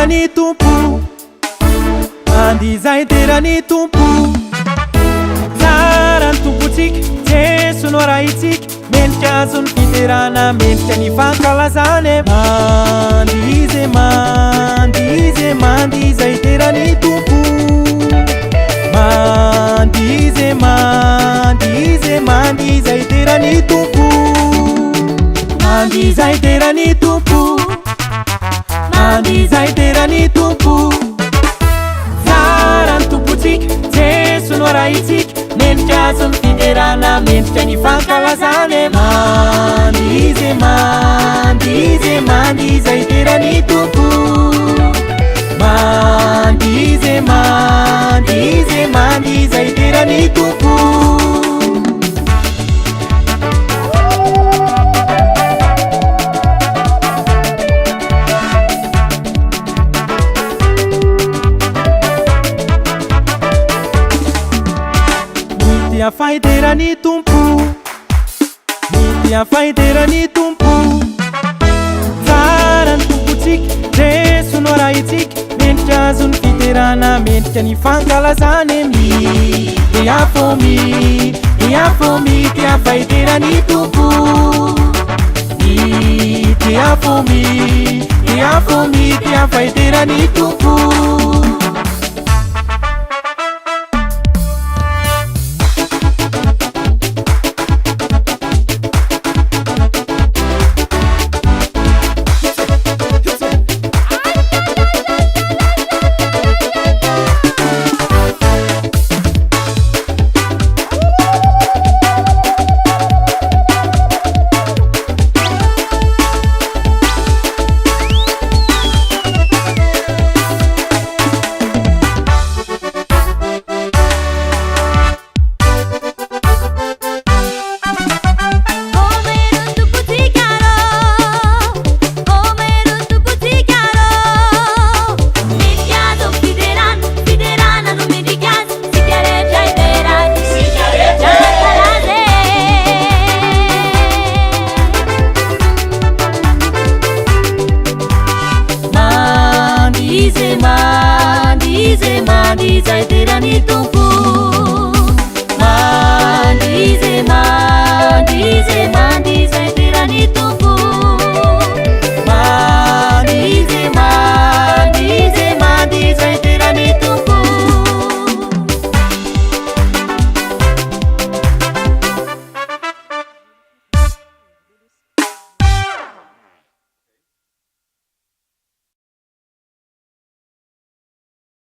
terany tompo andizay terany tompo tsara ny tompotsika jesono raha itsika menikazony fiterana menika ny fankalazany mandizy mandizy mandizay terany tompo mandizy mandizy mandizay terany tompo mandizay terany tompo mandizay terany tompo tsara ny tompotsika jesono raha itsika menikazony fiterana menika ny fankalazany mandizy mandizy mandizay terany tompo mandizy mandizy mandizay terany tompo afai terany tompo mity afai terany tompo tsara ny tompotsika jesono raha itsika menikazony fiterana menika ny fankalazany mity afomy ty afai terany tompo mity afomy ty afai terany tompo